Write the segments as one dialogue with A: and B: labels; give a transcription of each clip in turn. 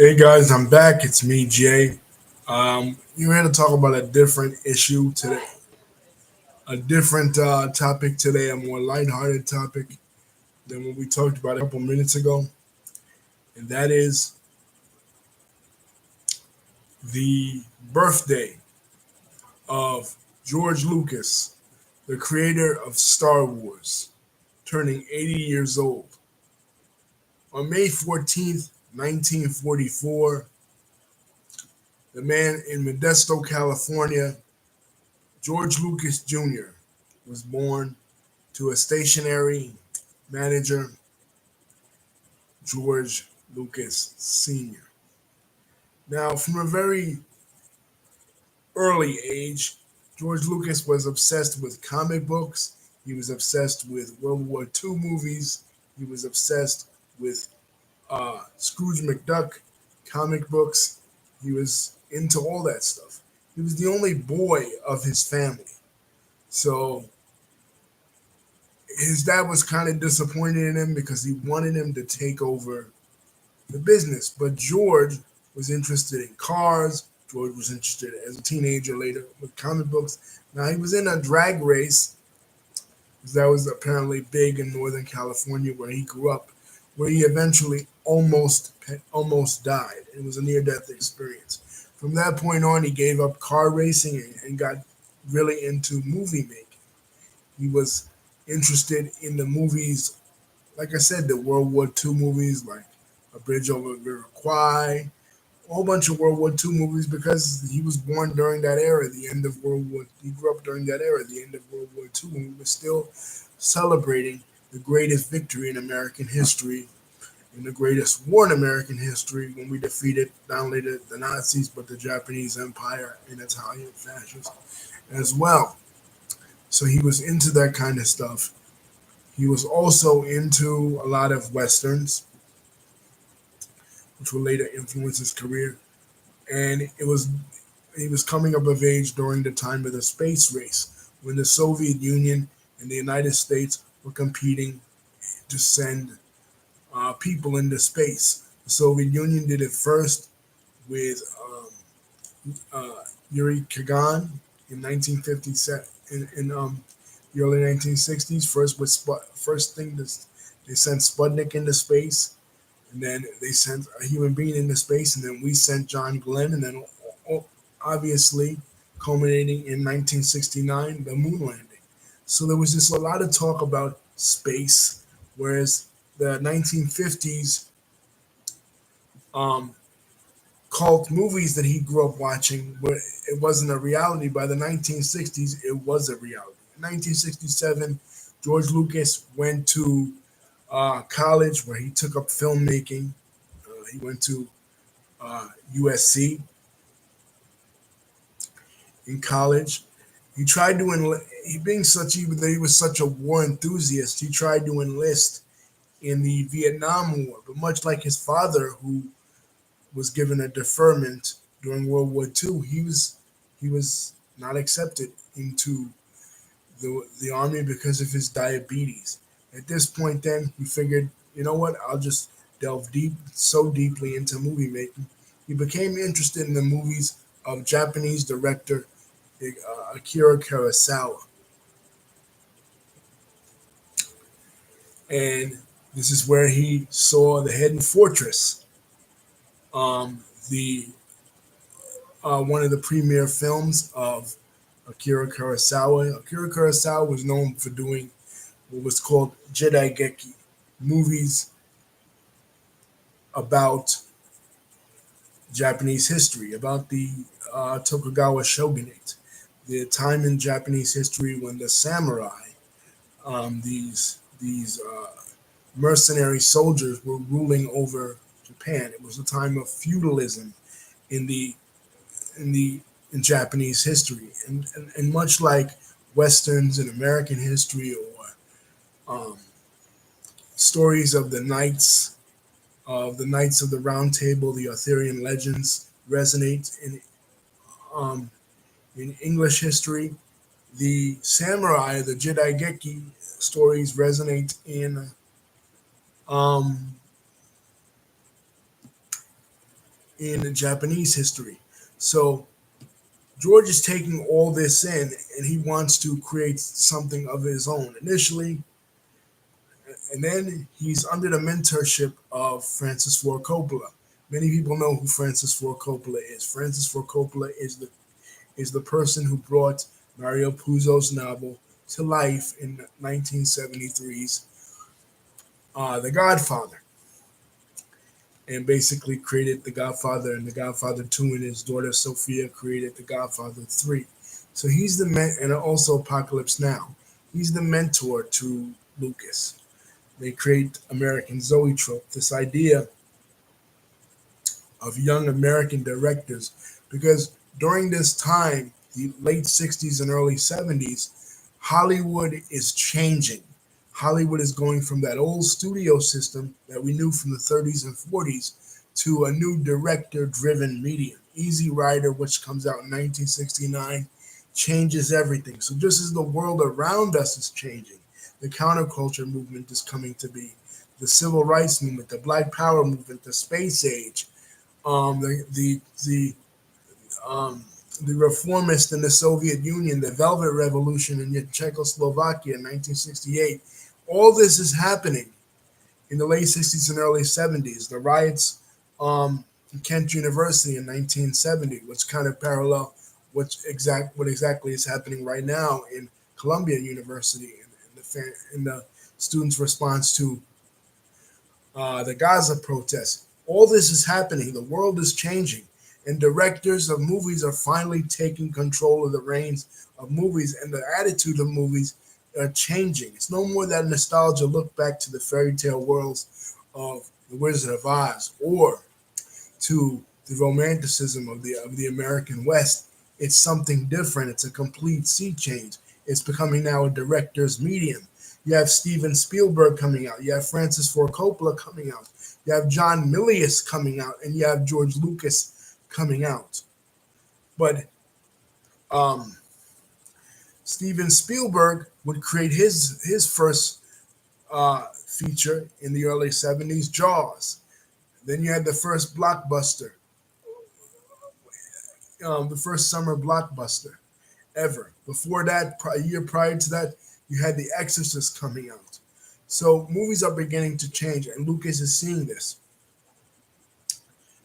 A: Hey guys, I'm back. It's me, Jay. You're here to talk about a different issue today, a different topic today, a more lighthearted topic than what we talked about a couple minutes ago, and that is the birthday of George Lucas, the creator of Star Wars, turning 80 years old. On May 14th, 1944, the man in Modesto, California, George Lucas Jr., was born to a stationery manager, George Lucas Sr. Now, from a very early age, George Lucas was obsessed with comic books. He was obsessed with World War II movies. He was obsessed with Scrooge McDuck comic books. He was into all that stuff. He was the only boy of his family. So his dad was kind of disappointed in him because he wanted him to take over the business. But George was interested in cars. George was interested as a teenager later with comic books. Now he was in a drag race that was apparently big in Northern California where he grew up, where he eventually almost died. It was a near death experience. From that point on, he gave up car racing and got really into movie making. He was interested in the movies, like I said, the World War II movies, like A Bridge Over the River Kwai, a whole bunch of World War II movies because he was born during that era, the end of World War. He grew up during that era, the end of World War II, when we were still celebrating the greatest victory in American history and the greatest war in American history when we defeated not only the Nazis but the Japanese Empire and Italian fascists as well. So he was into that kind of stuff. He was also into a lot of westerns, which will later influence his career. And he was coming up of age during the time of the space race when the Soviet Union and the United States were competing to send people into space. The Soviet Union did it first with Yuri Gagarin in 1957 in the early 1960s. First thing they sent Sputnik into space, and then they sent a human being into space, and then we sent John Glenn, and then obviously culminating in 1969, the moon landing. So there was just a lot of talk about space, whereas the 1950s um, cult movies that he grew up watching, where it wasn't a reality. By the 1960s, it was a reality. In 1967, George Lucas went to college where he took up filmmaking. He went to USC in college. He tried to he being such even though he was such a war enthusiast, he tried to enlist in the Vietnam War. But much like his father, who was given a deferment during World War II, he was not accepted into the army because of his diabetes. At this point, then he figured, you know what? I'll just delve so deeply into movie making. He became interested in the movies of Japanese director Akira Kurosawa, and this is where he saw The Hidden Fortress, the one of the premier films of Akira Kurosawa. Akira Kurosawa was known for doing what was called Jedi Geki movies about Japanese history, about the Tokugawa shogunate, the time in Japanese history when the samurai, these mercenary soldiers, were ruling over Japan. It was a time of feudalism in the in the in Japanese history, and much like westerns in American history or um, stories of the Knights of the Round Table, the Arthurian legends resonate um, in English history. The samurai, the Jedi Geki stories resonate in um, in Japanese history. So George is taking all this in and he wants to create something of his own initially. And then he's under the mentorship of Francis Ford Coppola. Many people know who Francis Ford Coppola is. Francis Ford Coppola is the person who brought Mario Puzo's novel to life in 1973's The Godfather, and basically created The Godfather and The Godfather 2, and his daughter Sophia created The Godfather 3. So he's the and also Apocalypse Now. He's the mentor to Lucas. They create American Zoetrope, this idea of young American directors, because during this time, the late 60s and early 70s, Hollywood is changing. Hollywood is going from that old studio system that we knew from the 30s and 40s to a new director driven medium. Easy Rider, which comes out in 1969, changes everything. So, just as the world around us is changing, the counterculture movement is coming to be, the civil rights movement, the Black Power movement, the space age, the um, the reformists in the Soviet Union, the Velvet Revolution in Czechoslovakia in 1968. All this is happening in the late 60s and early 70s. The riots in Kent University in 1970, which kind of parallel what exactly is happening right now in Columbia University, in the students' response to the Gaza protests. All this is happening. The world is changing, and directors of movies are finally taking control of the reins of movies, and the attitude of movies are changing. It's no more that nostalgia look back to the fairy tale worlds of the Wizard of Oz or to the romanticism of the American West. It's something different. It's a complete sea change. It's becoming now a director's medium. You have Steven Spielberg coming out. You have Francis Ford Coppola coming out. You have John Milius coming out, and you have George Lucas coming out. But um, Steven Spielberg would create his first feature in the early 70s, Jaws. Then you had the first blockbuster, the first summer blockbuster ever. Before that, a year prior to that, you had The Exorcist coming out. So movies are beginning to change, and Lucas is seeing this.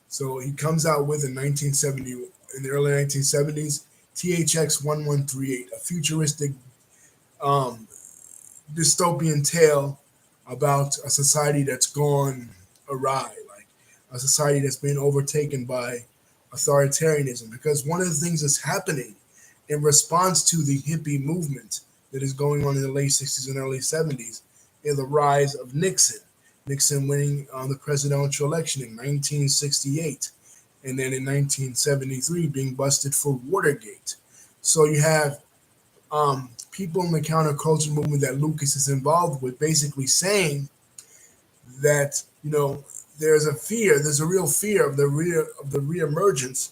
A: So he comes out with in 1970, in the early 1970s, THX 1138, a futuristic um, dystopian tale about a society that's gone awry, like a society that's been overtaken by authoritarianism. Because one of the things that's happening in response to the hippie movement that is going on in the late 60s and early 70s is the rise of Nixon. Nixon winning the presidential election in 1968, and then in 1973 being busted for Watergate. So you have people in the counterculture movement that Lucas is involved with basically saying that, there's a real fear of the reemergence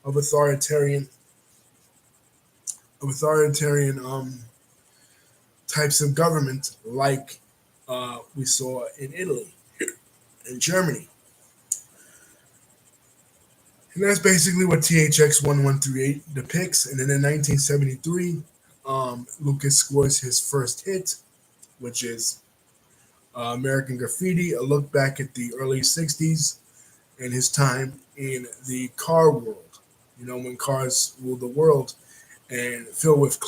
A: of authoritarian types of government like we saw in Italy and Germany. And that's basically what THX 1138 depicts. And then in 1973, Lucas scores his first hit, which is American Graffiti, a look back at the early 60s and his time in the car world, when cars ruled the world, and filled with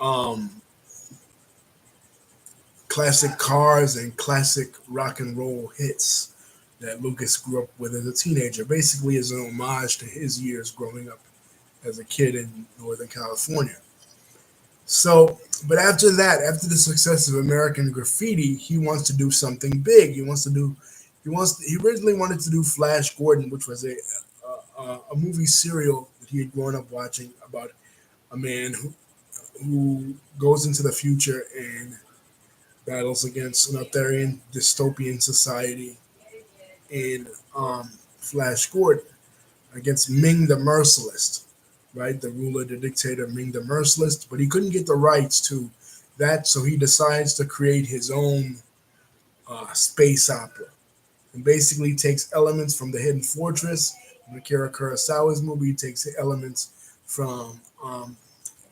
A: um, classic cars and classic rock and roll hits that Lucas grew up with as a teenager. Basically, as an homage to his years growing up as a kid in Northern California. So, but after that, after the success of American Graffiti, he wants to do something big. He originally wanted to do Flash Gordon, which was a movie serial that he had grown up watching about a man who goes into the future and battles against an Arthurian dystopian society in Flash Gordon against Ming the Merciless, right? The ruler, the dictator Ming the Merciless, but he couldn't get the rights to that, so he decides to create his own space opera. and basically takes elements from The Hidden Fortress, from Akira Kurosawa's movie. He takes elements from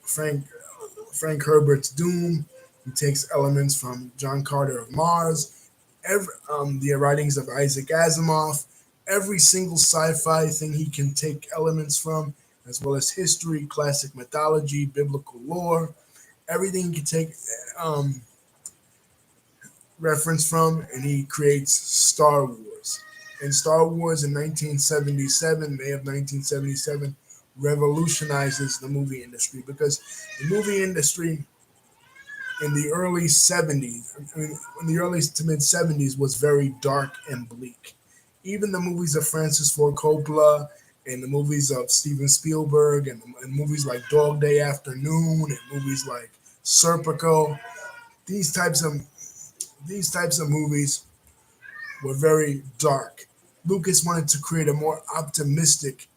A: Frank Frank Herbert's Doom. He takes elements from John Carter of Mars, the writings of Isaac Asimov. Every single sci-fi thing he can take elements from, as well as history, classic mythology, biblical lore. Everything he can take um, reference from, and he creates Star Wars. And Star Wars in 1977, May of 1977, revolutionizes the movie industry because the movie industry in the early 70s, I mean, in the early to mid 70s, was very dark and bleak. Even the movies of Francis Ford Coppola and the movies of Steven Spielberg and movies like Dog Day Afternoon and movies like Serpico, these types of these types of movies were very dark. Lucas wanted to create a more optimistic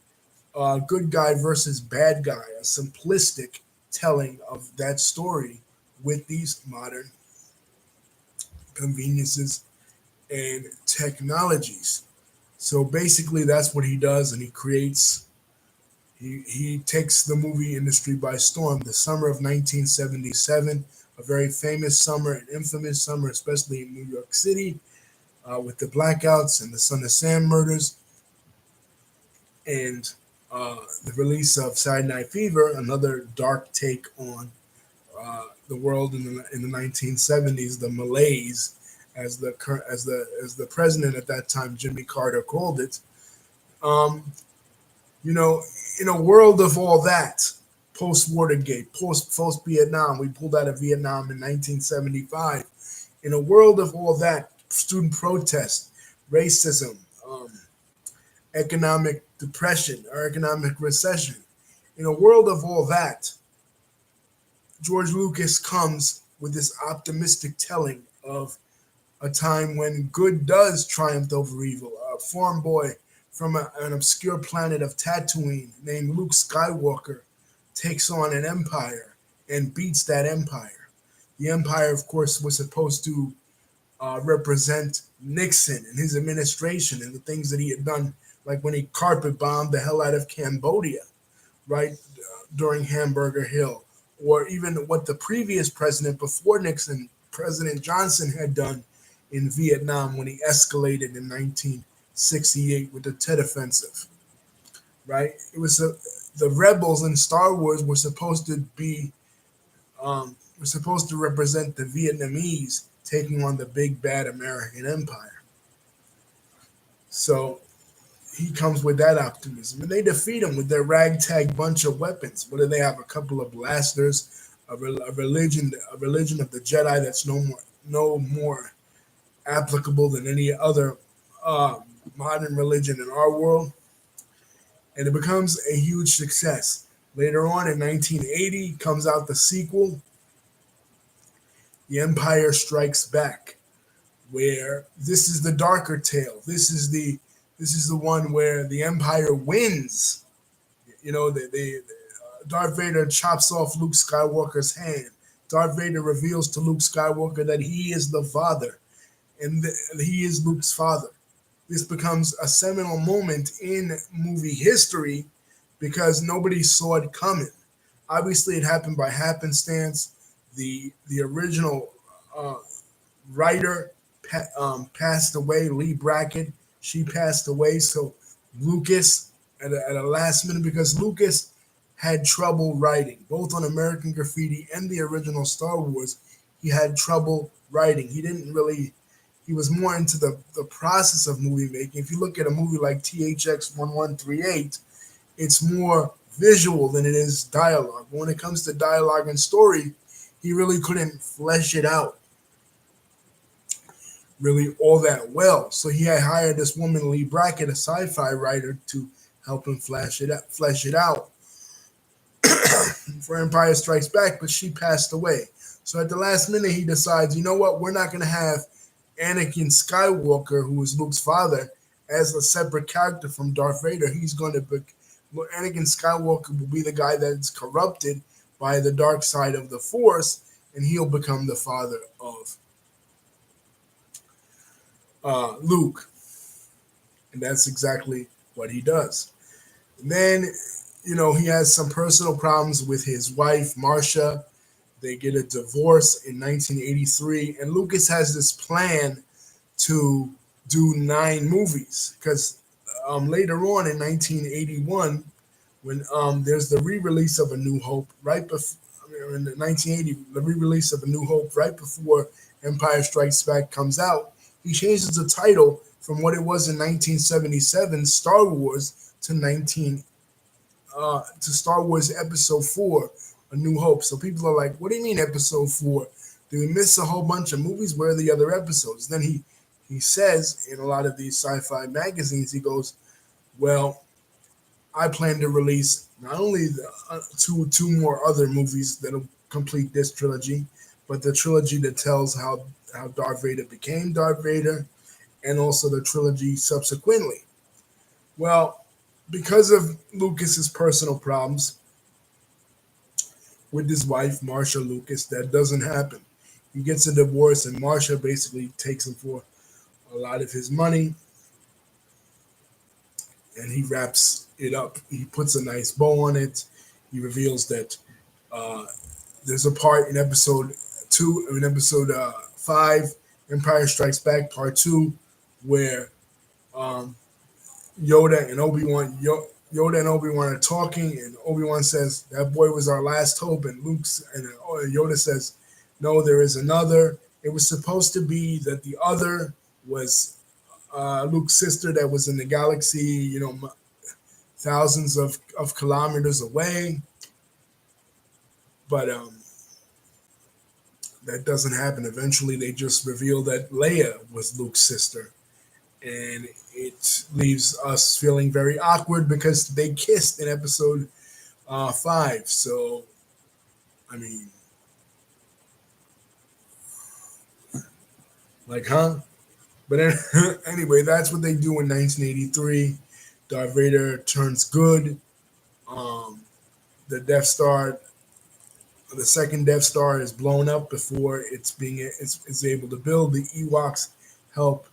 A: good guy versus bad guy, a simplistic telling of that story with these modern conveniences and technologies. So basically, that's what he does, and he creates. He takes the movie industry by storm. The summer of 1977, a very famous summer, an infamous summer, especially in New York City, with the blackouts and the Son of Sam murders, and the release of Saturday Night Fever, another dark take on the world in the 1970s, the malaise, as the president at that time, Jimmy Carter, called it. Um, you know, in a world of all that, post Watergate, post Vietnam, we pulled out of Vietnam in 1975. In a world of all that, student protest, racism, economic depression or economic recession. In a world of all that, George Lucas comes with this optimistic telling of a time when good does triumph over evil. A farm boy from an obscure planet of Tatooine named Luke Skywalker takes on an empire and beats that empire. The empire, of course, was supposed to represent Nixon and his administration and the things that he had done, like when he carpet bombed the hell out of Cambodia, right, during Hamburger Hill, or even what the previous president before Nixon, President Johnson, had done in Vietnam when he escalated in 1968 with the Tet Offensive, right? The rebels in Star Wars were supposed to represent the Vietnamese taking on the big bad American empire. So he comes with that optimism, and they defeat him with their ragtag bunch of weapons. What do they have? A couple of blasters, a religion of the Jedi that's no more applicable than any other uh, modern religion in our world, and it becomes a huge success. Later on in 1980 comes out the sequel, The Empire Strikes Back, where this is the darker tale. This is the one where the Empire wins. You know, Darth Vader chops off Luke Skywalker's hand. Darth Vader reveals to Luke Skywalker that he is the father, and he is Luke's father. This becomes a seminal moment in movie history because nobody saw it coming. Obviously, it happened by happenstance. The original uh, writer passed away, Lee Brackett. She passed away, so Lucas at a last minute, because Lucas had trouble writing both on American Graffiti and the original Star Wars. He had trouble writing. He didn't really. He was more into the process of movie making. If you look at a movie like THX 1138, it's more visual than it is dialogue. But when it comes to dialogue and story, he really couldn't flesh it out really all that well. So he had hired this woman, Lee Brackett, a sci-fi writer, to help him flesh it out for Empire Strikes Back, but she passed away. So at the last minute, he decides, you know what, we're not going to have Anakin Skywalker, who is Luke's father, as a separate character from Darth Vader. He's going to be, Anakin Skywalker will be the guy that's corrupted by the dark side of the Force, and he'll become the father of Luke. and that's exactly what he does. And then, he has some personal problems with his wife, Marcia. They get a divorce in 1983, and Lucas has this plan to do 9 movies because later on in 1981, when there's the re-release of A New Hope, right before in 1980, the re-release of A New Hope right before Empire Strikes Back comes out, he changes the title from what it was in 1977, Star Wars, to Star Wars Episode 4, A New Hope. So people are like, "What do you mean Episode 4? Did we miss a whole bunch of movies? Where are the other episodes?" Then he says in a lot of these sci-fi magazines, he goes, "Well, I plan to release not only two more other movies that'll complete this trilogy, but the trilogy that tells how Darth Vader became Darth Vader, and also the trilogy subsequently." Well, because of Lucas's personal problems with his wife, Marsha Lucas, that doesn't happen. He gets a divorce, and Marsha basically takes him for a lot of his money, and he wraps it up. He puts a nice bow on it. He reveals that uh, there's a part in episode 5, Empire Strikes Back, part 2, where um, Yoda and Obi Wan. Yoda and Obi Wan are talking, and Obi Wan says, "That boy was our last hope." And Yoda says, "No, there is another." It was supposed to be that the other was Luke's sister that was in the galaxy, thousands of kilometers away. But that doesn't happen. Eventually, they just reveal that Leia was Luke's sister, and it leaves us feeling very awkward because they kissed in episode 5. So, I mean, like, huh? But anyway, that's what they do in 1983. Darth Vader turns good. Um, the Death Star, the second Death Star, is blown up before it's able to build. The Ewoks help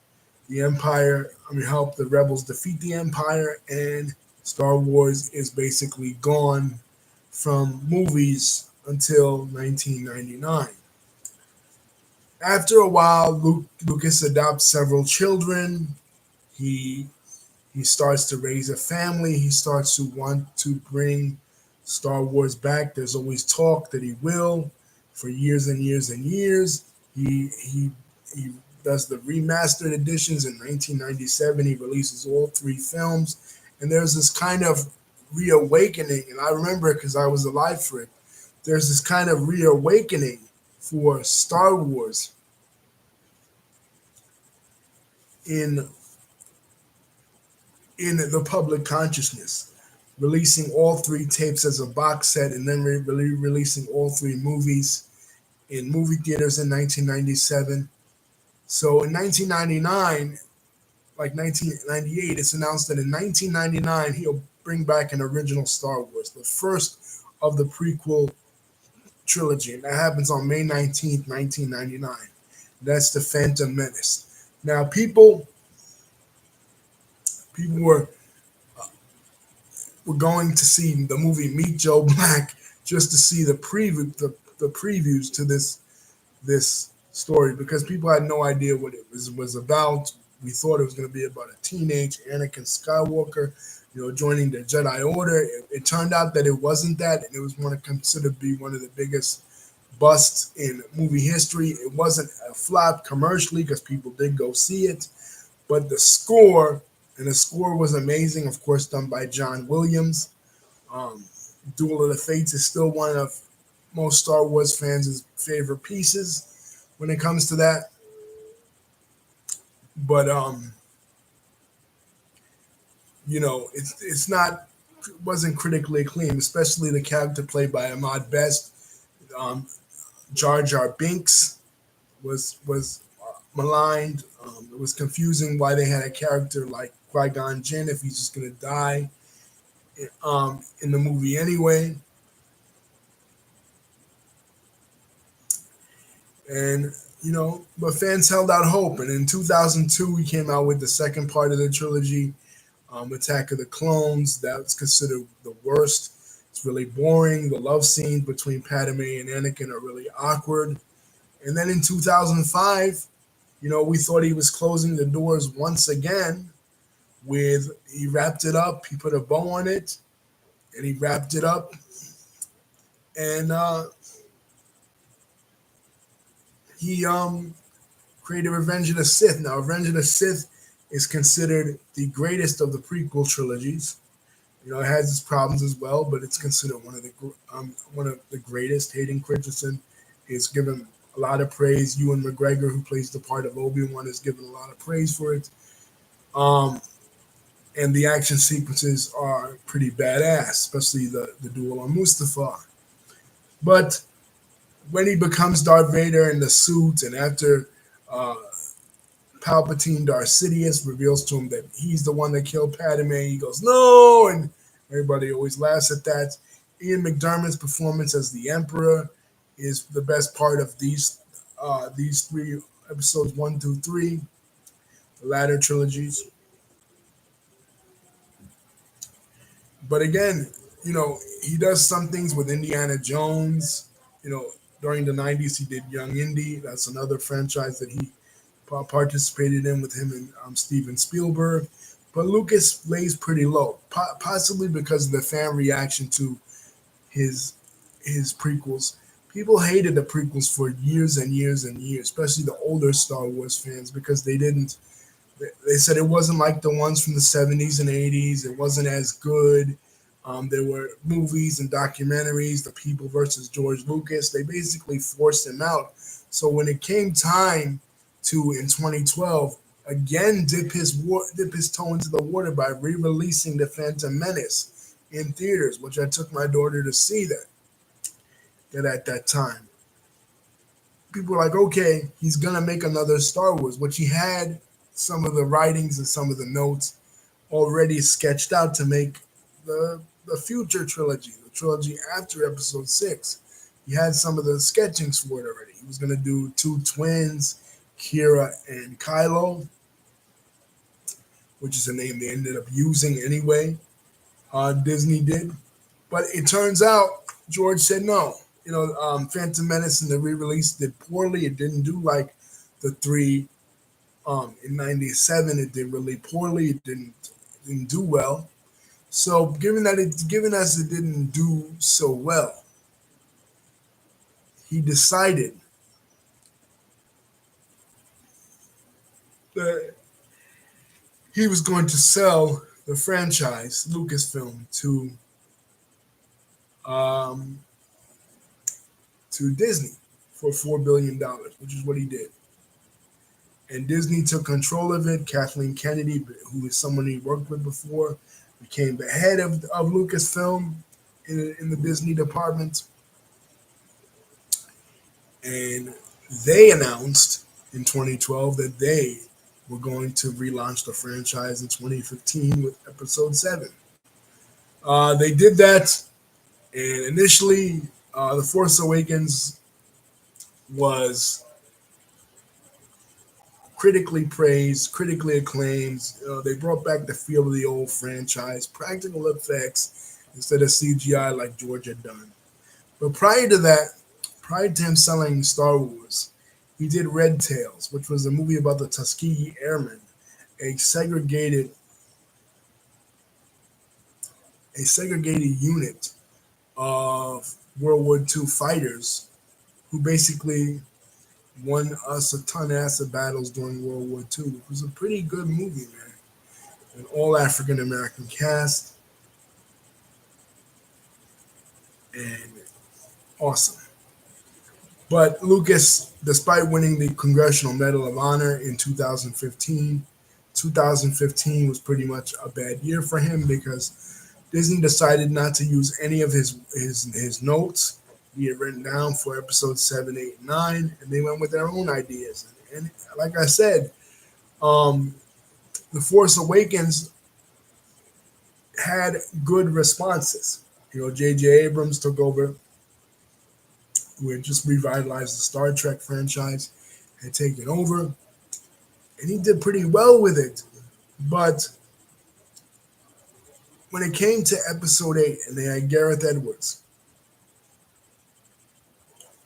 A: the Empire. Help the rebels defeat the Empire, and Star Wars is basically gone from movies until 1999. After a while, Lucas adopts several children. He he starts to raise a family. He starts to want to bring Star Wars back. There's always talk that he will for years and years and years. He does the remastered editions in 1997. He releases all 3 films, and there's this kind of reawakening. And I remember because I was alive for it. There's this kind of reawakening for Star Wars in the public consciousness, releasing all 3 tapes as a box set, and then releasing all 3 movies in movie theaters in 1997. So in 1999, like 1998, it's announced that in 1999 he'll bring back an original Star Wars, the first of the prequel trilogy, and that happens on May 19th, 1999. That's the Phantom Menace. Now, people were going to see the movie Meet Joe Black just to see the previews to this story, because people had no idea what it was about. We thought it was going to be about a teenage Anakin Skywalker, joining the Jedi Order. It turned out that it wasn't that, and it was considered to be one of the biggest busts in movie history. It wasn't a flop commercially because people did go see it, but the score was amazing, of course, done by John Williams. Um, Duel of the Fates is still one of most Star Wars fans' favorite pieces when it comes to that. But it's not, it wasn't critically acclaimed, especially the character played by Ahmad Best. Um, Jar Jar Binks was maligned. It was confusing why they had a character like Qui-Gon Jinn if he's just gonna die in the movie anyway. And but fans held out hope, and in 2002 he came out with the second part of the trilogy, Attack of the Clones, that's considered the worst. It's really boring. The love scenes between Padme and Anakin are really awkward. And then in 2005, we thought he was closing the doors once again with he wrapped it up. He put a bow on it, and he wrapped it up, and he created Revenge of the Sith. Now, Revenge of the Sith is considered the greatest of the prequel trilogies. It has its problems as well, but it's considered one of the greatest. Hayden Christensen is given a lot of praise. Ewan McGregor, who plays the part of Obi-Wan, is given a lot of praise for it. And the action sequences are pretty badass, especially the duel on Mustafar. But when he becomes Darth Vader in the suit, and after Palpatine, Darth Sidious, reveals to him that he's the one that killed Padme, he goes, no! And everybody always laughs at that. Ian McDermott's performance as the Emperor is the best part of these three episodes, 1 through 3, the latter trilogies. But again, he does some things with Indiana Jones. During the 90s, he did Young Indy. That's another franchise that he participated in with him and Steven Spielberg. But Lucas lays pretty low, possibly because of the fan reaction to his prequels. People hated the prequels for years and years and years, especially the older Star Wars fans, because they said it wasn't like the ones from the 70s and 80s. It wasn't as good. There were movies and documentaries, The People versus George Lucas. They basically forced him out. So when it came time to, in 2012, again dip his toe into the water by re-releasing The Phantom Menace in theaters, which I took my daughter to see that at that time. People were like, okay, he's going to make another Star Wars, which he had some of the writings and some of the notes already sketched out to make the future trilogy, the trilogy after Episode 6. He had some of the sketchings for it already. He was going to do two twins, Kira and Kylo, which is a name they ended up using anyway. Disney did. But it turns out George said no. Phantom Menace and the re-release did poorly. It didn't do like the three in 97. It did really poorly. It didn't do well. So given us it didn't do so well, he decided that he was going to sell the franchise, Lucasfilm, to Disney for $4 billion, which is what he did. And Disney took control of it. Kathleen Kennedy, who is someone he worked with before, became the head of Lucasfilm in the Disney department. And they announced in 2012 that they were going to relaunch the franchise in 2015 with Episode 7. They did that, and initially, The Force Awakens was critically praised, critically acclaimed. They brought back the feel of the old franchise, practical effects instead of CGI like George had done. But prior to him selling Star Wars, he did Red Tails, which was a movie about the Tuskegee Airmen, a segregated unit of World War II fighters who basically won us a ton of battles during World War II. It was a pretty good movie, man. An all African American cast, and awesome. But Lucas, despite winning the Congressional Medal of Honor in 2015 was pretty much a bad year for him because Disney decided not to use any of his notes he had written down for Episodes 7, 8, and 9, and they went with their own ideas. And like I said, The Force Awakens had good responses. J.J. Abrams took over, who had just revitalized the Star Trek franchise, had taken over, and he did pretty well with it. But when it came to episode 8 and they had Gareth Edwards,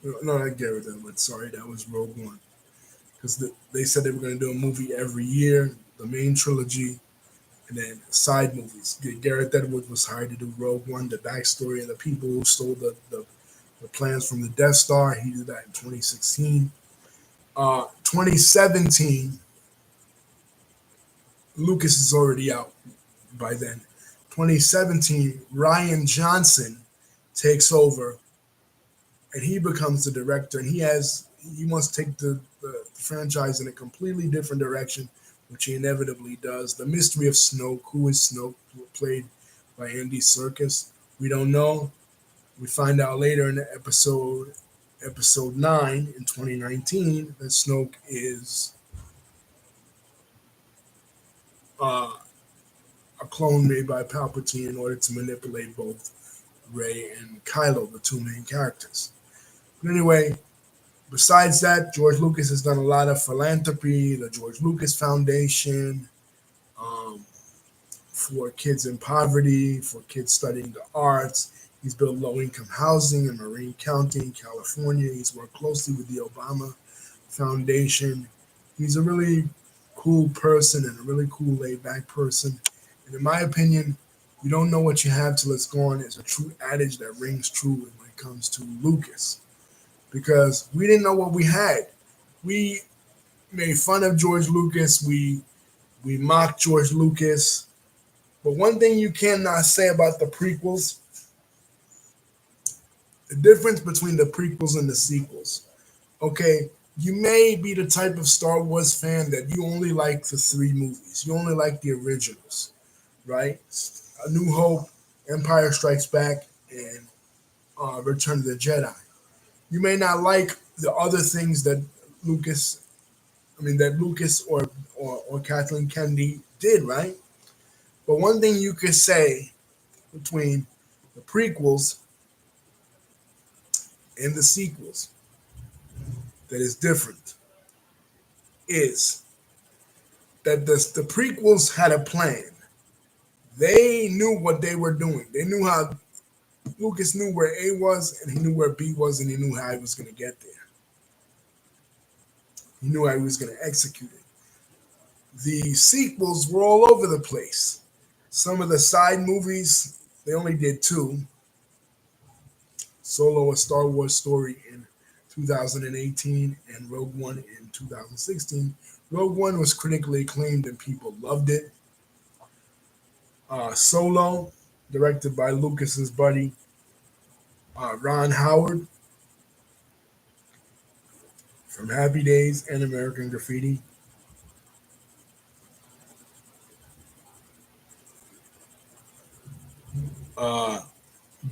A: no, not Gareth Edwards, sorry, that was Rogue One. Because they said they were going to do a movie every year, the main trilogy, and then side movies. Gareth Edwards was hired to do Rogue One, the backstory of the people who stole the plans from the Death Star. He did that in 2016. 2017, Lucas is already out by then. 2017, Rian Johnson takes over, and he becomes the director, and he wants to take the franchise in a completely different direction, which he inevitably does. The mystery of Snoke. Who is Snoke? Played by Andy Serkis. We don't know. We find out later in the episode 9 in 2019 that Snoke is a clone made by Palpatine in order to manipulate both Rey and Kylo, the two main characters. But anyway, besides that, George Lucas has done a lot of philanthropy, the George Lucas Foundation, for kids in poverty, for kids studying the arts. He's built low-income housing in Marin County in California. He's worked closely with the Obama Foundation. He's a really cool person and a really cool laid-back person. And in my opinion, you don't know what you have till it's gone is a true adage that rings true when it comes to Lucas. Because we didn't know what we had. We made fun of George Lucas. We mocked George Lucas. But one thing you cannot say about the prequels, the difference between the prequels and the sequels. Okay, you may be the type of Star Wars fan that you only like the 3 movies. You only like the originals, right? A New Hope, Empire Strikes Back, and Return of the Jedi. You may not like the other things that Lucas or Kathleen Kennedy did, right? But one thing you could say between the prequels and the sequels that is different is that the prequels had a plan. They knew what they were doing. They knew how Lucas knew where A was, and he knew where B was, and he knew how he was going to get there. He knew how he was going to execute it. The sequels were all over the place. Some of the side movies, they only did 2. Solo, A Star Wars Story in 2018, and Rogue One in 2016. Rogue One was critically acclaimed and people loved it. Solo, directed by Lucas's buddy Ron Howard from Happy Days and American Graffiti.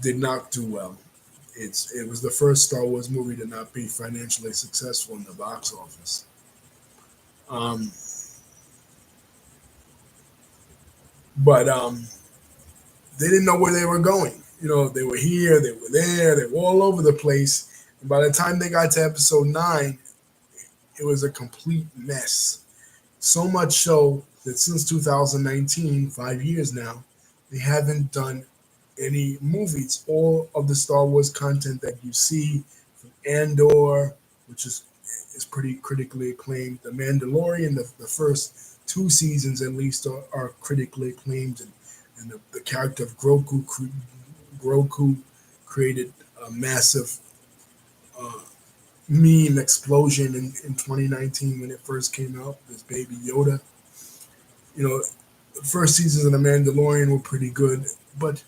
A: Did not do well. It was the first Star Wars movie to not be financially successful in the box office. But they didn't know where they were going. You know, they were here, they were there, they were all over the place. And by the time they got to episode 9, it was a complete mess. So much so that since 2019, 5 years now, they haven't done any movies. All of the Star Wars content that you see from Andor, which is pretty critically acclaimed, The Mandalorian, the first 2 seasons at least are critically acclaimed, and the character of Grogu created a massive meme explosion in 2019 when it first came out. This Baby Yoda. You know, the first seasons of The Mandalorian were pretty good, but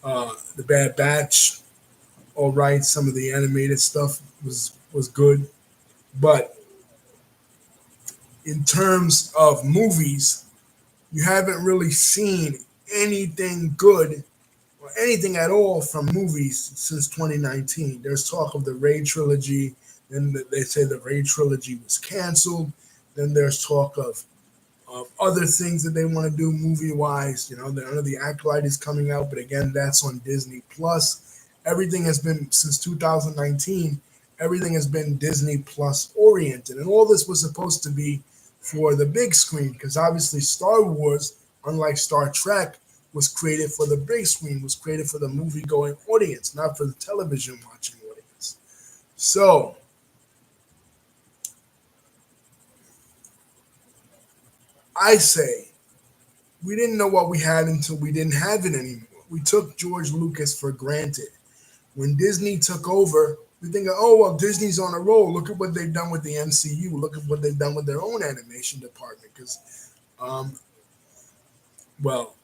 A: The Bad Batch, all right. Some of the animated stuff was good, but in terms of movies, you haven't really seen anything good or anything at all from movies since 2019. There's talk of the Rey trilogy, then they say the Rey trilogy was canceled. Then there's talk of other things that they want to do movie-wise. You know, the Acolyte is coming out, but again, that's on Disney Plus. Everything has been, since 2019, everything has been Disney Plus oriented. And all this was supposed to be for the big screen, because obviously Star Wars, unlike Star Trek, was created for the big screen, was created for the movie going audience, not for the television watching audience. So I say we didn't know what we had until we didn't have it anymore. We took George Lucas for granted. When Disney took over, we think, oh, well, Disney's on a roll. Look at what they've done with the MCU. Look at what they've done with their own animation department. Because, well,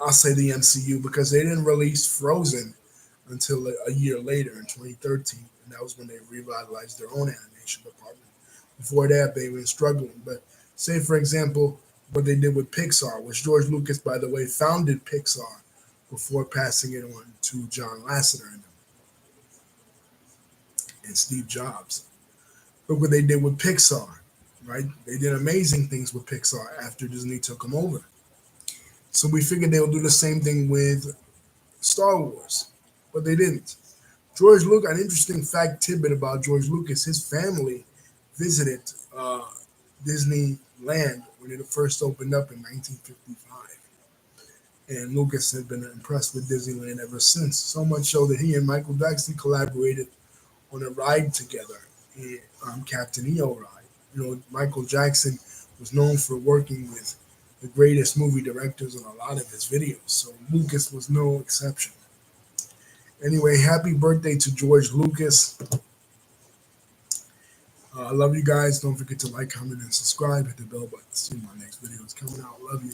A: I'll say the MCU because they didn't release Frozen until a year later in 2013. And that was when they revitalized their own animation department. Before that, they were struggling. But say, for example, what they did with Pixar, which George Lucas, by the way, founded Pixar before passing it on to John Lasseter and Steve Jobs. Look what they did with Pixar, right? They did amazing things with Pixar after Disney took them over. So we figured they'll do the same thing with Star Wars, but they didn't. George Lucas, an interesting fact tidbit about George Lucas, his family visited Disneyland when it first opened up in 1955. And Lucas had been impressed with Disneyland ever since, so much so that he and Michael Jackson collaborated on a ride together, Captain EO ride. You know, Michael Jackson was known for working with the greatest movie directors on a lot of his videos, so Lucas was no exception. Anyway, happy birthday to George Lucas. I love you guys. Don't forget to like, comment, and subscribe. Hit the bell button. See my next video is coming out. Love you.